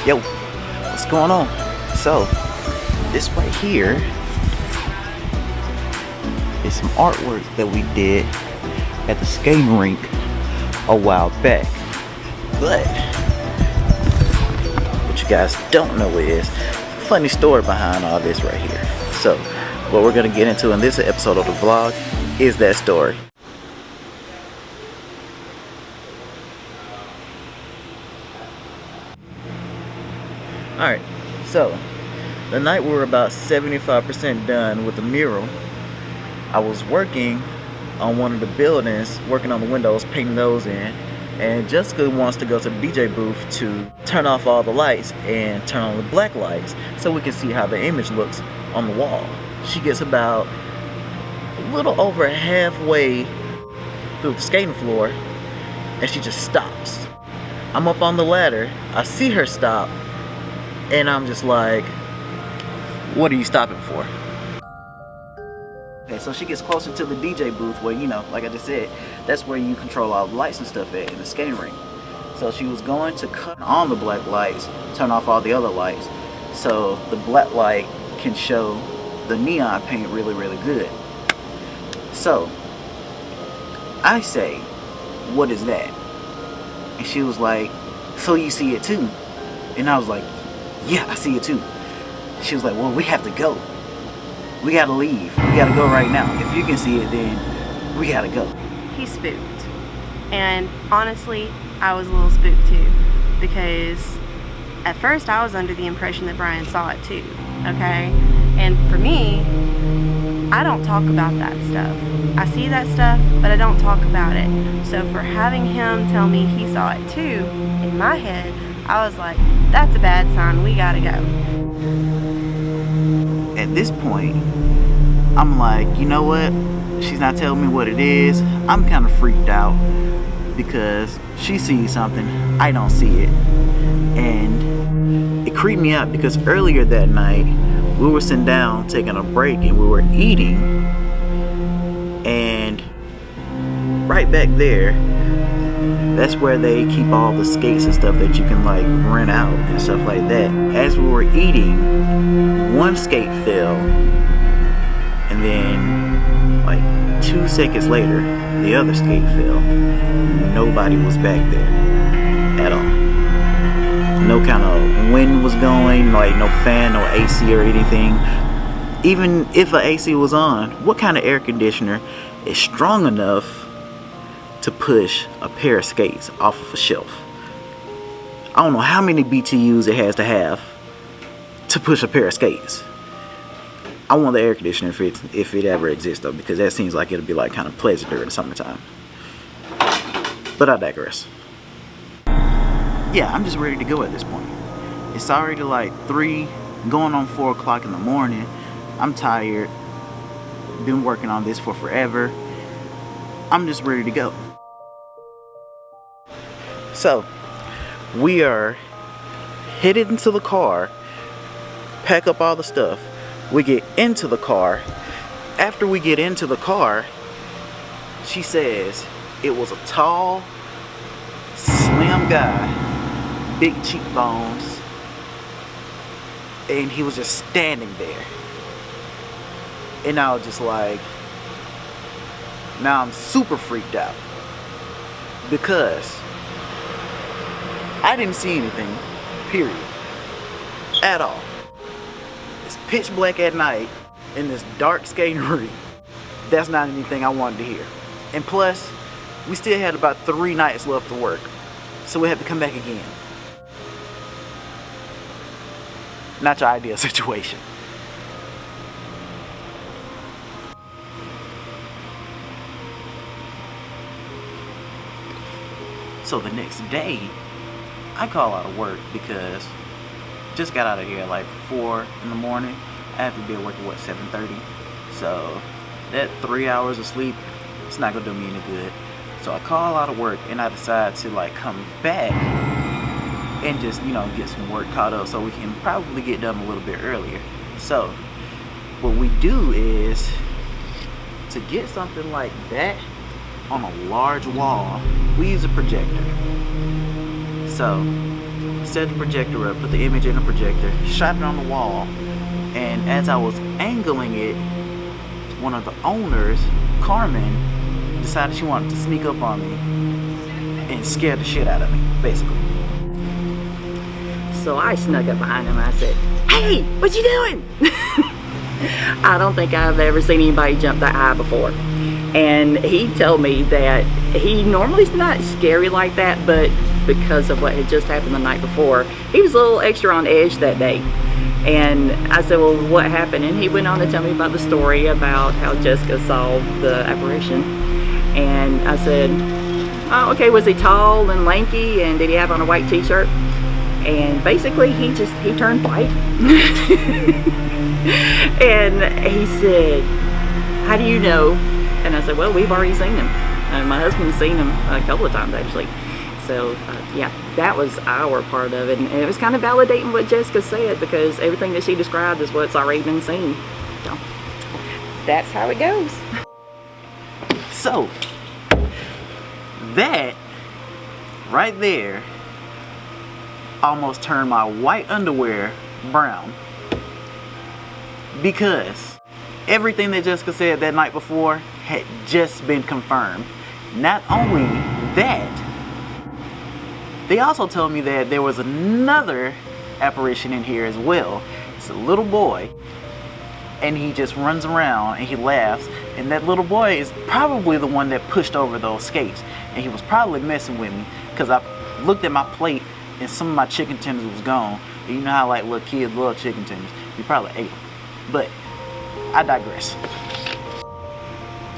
Yo, what's going on? So, this right here is some artwork that we did at the skating rink a while back. But what you guys don't know is a funny story behind all this right here. So, what we're gonna get into in this episode of the vlog is that story. Alright, so the night we were about 75% done with the mural, I was working on one of the buildings, working on the windows, painting those in, and Jessica wants to go to the DJ booth to turn off all the lights and turn on the black lights so we can see how the image looks on the wall. She gets about a little over halfway through the skating floor and she just stops. I'm up on the ladder, I see her stop, and I'm just like, what are you stopping for? Okay, so she gets closer to the DJ booth where, you know, like I just said, that's where you control all the lights and stuff at in the skating rink. So she was going to cut on the black lights, turn off all the other lights, so the black light can show the neon paint really, really good. So I say, what is that? And she was like, so you see it too? And I was like, yeah, I see it too. She was like, well, we have to go. We gotta leave. We gotta go right now. If you can see it, then we gotta go. He's spooked. And honestly, I was a little spooked too. Because at first I was under the impression that Brian saw it too. Okay? And for me, I don't talk about that stuff. I see that stuff, but I don't talk about it. So for having him tell me he saw it too, in my head, I was like, that's a bad sign, we gotta go. At this point, I'm like, you know what? She's not telling me what it is. I'm kind of freaked out because she sees something, I don't see it. And it creeped me out because earlier that night, we were sitting down taking a break and we were eating. And right back there, that's where they keep all the skates and stuff that you can like rent out and stuff like that. As we were eating, one skate fell, and then like 2 seconds later, the other skate fell. Nobody was back there at all. No kind of wind was going, like no fan, no AC or anything. Even if an AC was on, what kind of air conditioner is strong enough to push a pair of skates off of a shelf? I don't know how many BTUs it has to have to push a pair of skates. I want the air conditioner if it ever exists though, because that seems like it'll be like kind of pleasant during the summertime. But I digress. Yeah, I'm just ready to go at this point. It's already like 3, going on 4 o'clock in the morning. I'm tired. Been working on this for forever. I'm just ready to go. So, we are headed into the car, pack up all the stuff. We get into the car. After we get into the car, she says it was a tall, slim guy, big cheekbones, and he was just standing there. And I was just like, now I'm super freaked out because I didn't see anything, period, at all. It's pitch black at night in this dark skating rink. That's not anything I wanted to hear. And plus, we still had about 3 nights left to work, so we had to come back again. Not your ideal situation. So the next day, I call out of work because just got out of here at like 4 in the morning. I have to be at work at what, 7:30? So that 3 hours of sleep, it's not gonna do me any good. So I call out of work and I decide to like come back and just, you know, get some work caught up so we can probably get done a little bit earlier. So what we do is, to get something like that on a large wall, we use a projector. So set the projector up, put the image in the projector, shot it on the wall, and as I was angling it, one of the owners, Carmen, decided she wanted to sneak up on me and scare the shit out of me, basically. So I snuck up behind him and I said, "Hey, what you doing?" I don't think I've ever seen anybody jump that high before. And he told me that he normally is not scary like that, but because of what had just happened the night before, he was a little extra on edge that day. And I said, "Well, what happened?" And he went on to tell me about the story about how Jessica saw the apparition. And I said, "Oh, okay, was he tall and lanky, and did he have on a white t-shirt?" And basically he turned white. And he said, "How do you know?" And I said, "Well, we've already seen him. And my husband's seen him a couple of times actually." So yeah, that was our part of it. And it was kind of validating what Jessica said, because everything that she described is what's already been seen. So that's how it goes. So that right there almost turned my white underwear brown, because everything that Jessica said that night before had just been confirmed. Not only that, they also told me that there was another apparition in here as well. It's a little boy, and he just runs around and he laughs, and that little boy is probably the one that pushed over those skates, and he was probably messing with me, because I looked at my plate and some of my chicken tenders was gone. And you know how like little kids love chicken tenders. We probably ate them, but I digress.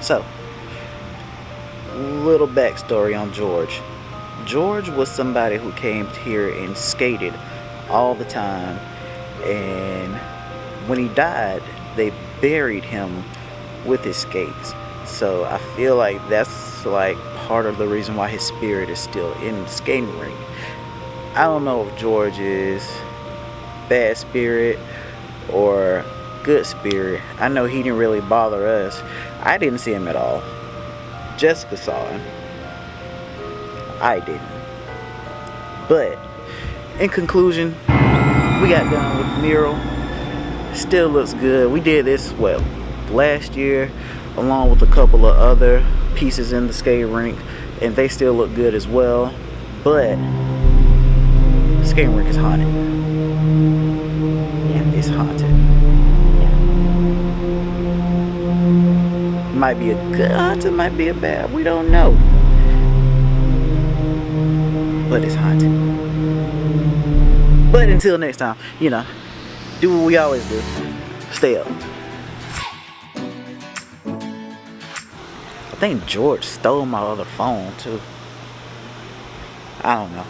So, little backstory on George. George was somebody who came here and skated all the time, and when he died, they buried him with his skates. So I feel like that's like part of the reason why his spirit is still in the skating rink. I don't know if George is bad spirit or good spirit. I know he didn't really bother us. I didn't see him at all. Jessica saw him. I didn't. But in conclusion, we got done with the mural. Still looks good. We did this last year, along with a couple of other pieces in the skating rink, and they still look good as well. But the skating rink is haunted. Yeah, it's haunted. Might be a good haunted, might be a bad, we don't know. But it's haunted. But until next time, you know, do what we always do. Stay up. I think George stole my other phone too. I don't know.